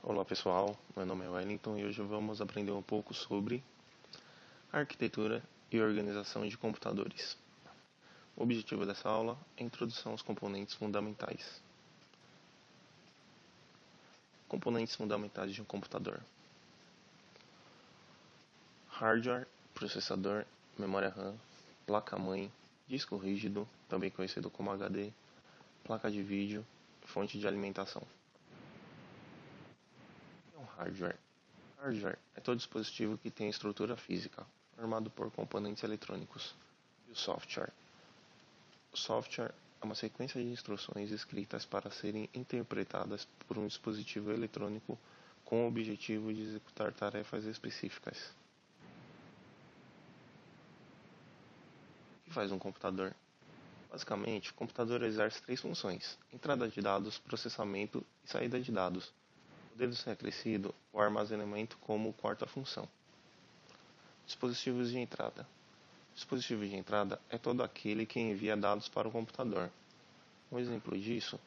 Olá pessoal, meu nome é Wellington e hoje vamos aprender um pouco sobre arquitetura e organização de computadores. O objetivo dessa aula é a introdução aos componentes fundamentais. Componentes fundamentais de um computador: hardware, processador, memória RAM, placa-mãe, disco rígido, também conhecido como HD, placa de vídeo, fonte de alimentação. O que é um hardware? Hardware é todo dispositivo que tem estrutura física, formado por componentes eletrônicos. E o software? O software é uma sequência de instruções escritas para serem interpretadas por um dispositivo eletrônico com o objetivo de executar tarefas específicas. O que faz um computador? Basicamente, o computador exerce três funções: entrada de dados, processamento e saída de dados, podendo ser acrescido o armazenamento como quarta função. Dispositivos de entrada. Dispositivo de entrada é todo aquele que envia dados para o computador. Um exemplo disso: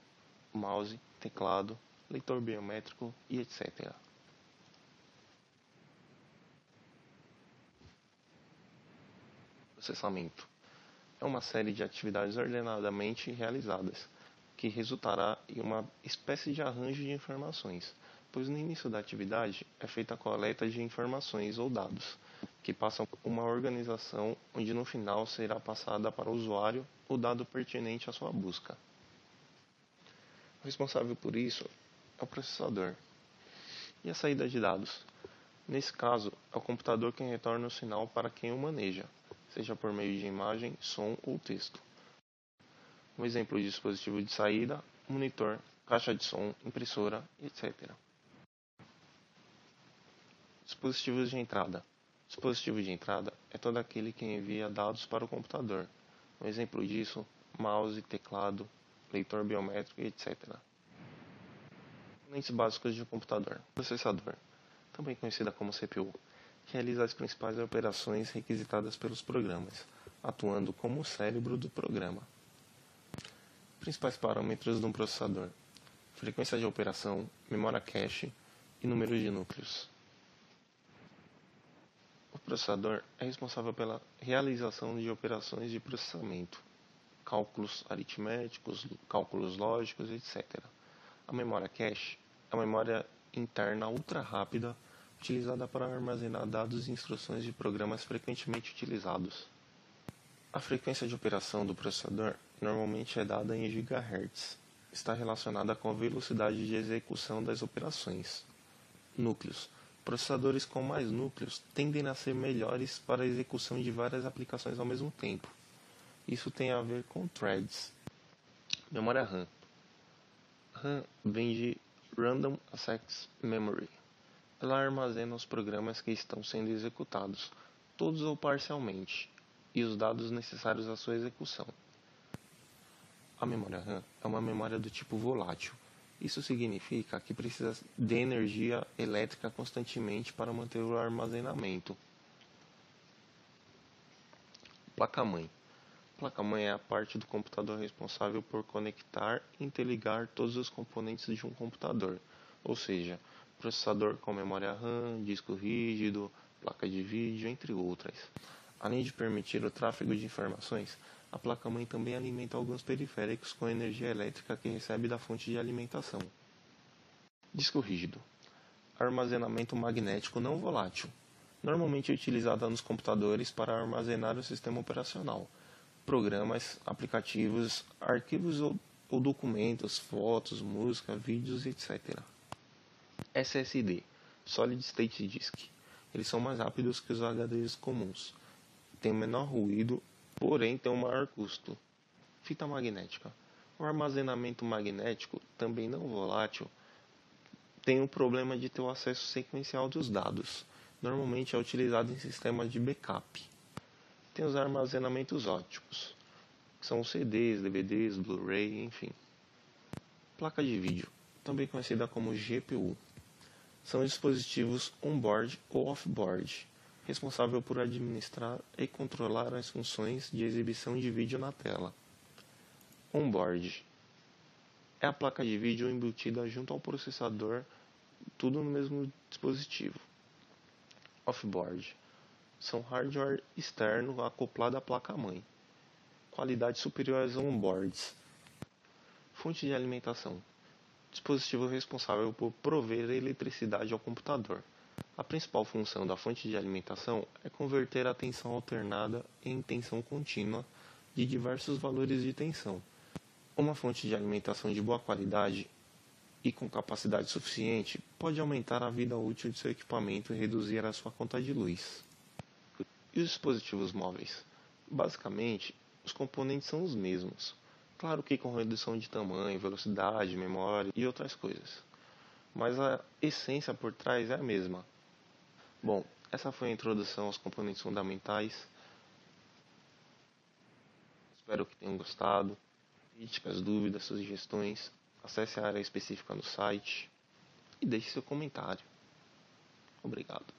mouse, teclado, leitor biométrico e etc. Processamento é uma série de atividades ordenadamente realizadas, que resultará em uma espécie de arranjo de informações, pois no início da atividade é feita a coleta de informações ou dados, que passam por uma organização onde no final será passada para o usuário o dado pertinente à sua busca. O responsável por isso é o processador. E a saída de dados? Nesse caso, é o computador quem retorna o sinal para quem o maneja, seja por meio de imagem, som ou texto. Um exemplo de dispositivo de saída: monitor, caixa de som, impressora, etc. Dispositivos de entrada. Dispositivo de entrada é todo aquele que envia dados para o computador. Um exemplo disso: mouse, teclado, leitor biométrico, etc. Componentes básicos de um computador. Processador, também conhecida como CPU, realiza as principais operações requisitadas pelos programas, atuando como o cérebro do programa. Principais parâmetros de um processador: frequência de operação, memória cache e número de núcleos. O processador é responsável pela realização de operações de processamento, cálculos aritméticos, cálculos lógicos, etc. A memória cache é uma memória interna ultra rápida utilizada para armazenar dados e instruções de programas frequentemente utilizados. A frequência de operação do processador normalmente é dada em GHz. Está relacionada com a velocidade de execução das operações. Núcleos. Processadores com mais núcleos tendem a ser melhores para a execução de várias aplicações ao mesmo tempo. Isso tem a ver com threads. Memória RAM. RAM vem de Random Access Memory. Ela armazena os programas que estão sendo executados, todos ou parcialmente, e os dados necessários à sua execução. A memória RAM é uma memória do tipo volátil. Isso significa que precisa de energia elétrica constantemente para manter o armazenamento. Placa-mãe. Placa-mãe é a parte do computador responsável por conectar e interligar todos os componentes de um computador, ou seja, processador com memória RAM, disco rígido, placa de vídeo, entre outras. Além de permitir o tráfego de informações, a placa-mãe também alimenta alguns periféricos com energia elétrica que recebe da fonte de alimentação. Disco rígido. Armazenamento magnético não volátil. Normalmente utilizada nos computadores para armazenar o sistema operacional, programas, aplicativos, arquivos ou documentos, fotos, música, vídeos, etc. SSD, Solid State Disk. Eles são mais rápidos que os HDs comuns. Tem menor ruído, porém tem um maior custo. Fita magnética. O armazenamento magnético, também não volátil, tem o problema de ter o acesso sequencial dos dados. Normalmente é utilizado em sistemas de backup. Tem os armazenamentos ópticos, que são CDs, DVDs, Blu-ray, enfim. Placa de vídeo, também conhecida como GPU. São dispositivos on-board ou off-board, responsável por administrar e controlar as funções de exibição de vídeo na tela. On-board é a placa de vídeo embutida junto ao processador tudo no mesmo dispositivo. Offboard são hardware externo acoplado à placa-mãe. Qualidade superior aos onboards. Fonte de alimentação. Dispositivo responsável por prover eletricidade ao computador. A principal função da fonte de alimentação é converter a tensão alternada em tensão contínua de diversos valores de tensão. Uma fonte de alimentação de boa qualidade e com capacidade suficiente pode aumentar a vida útil de seu equipamento e reduzir a sua conta de luz. E os dispositivos móveis? Basicamente, os componentes são os mesmos. Claro que com redução de tamanho, velocidade, memória e outras coisas. Mas a essência por trás é a mesma. Bom, essa foi a introdução aos componentes fundamentais. Espero que tenham gostado. Críticas, dúvidas, sugestões, acesse a área específica no site e deixe seu comentário. Obrigado.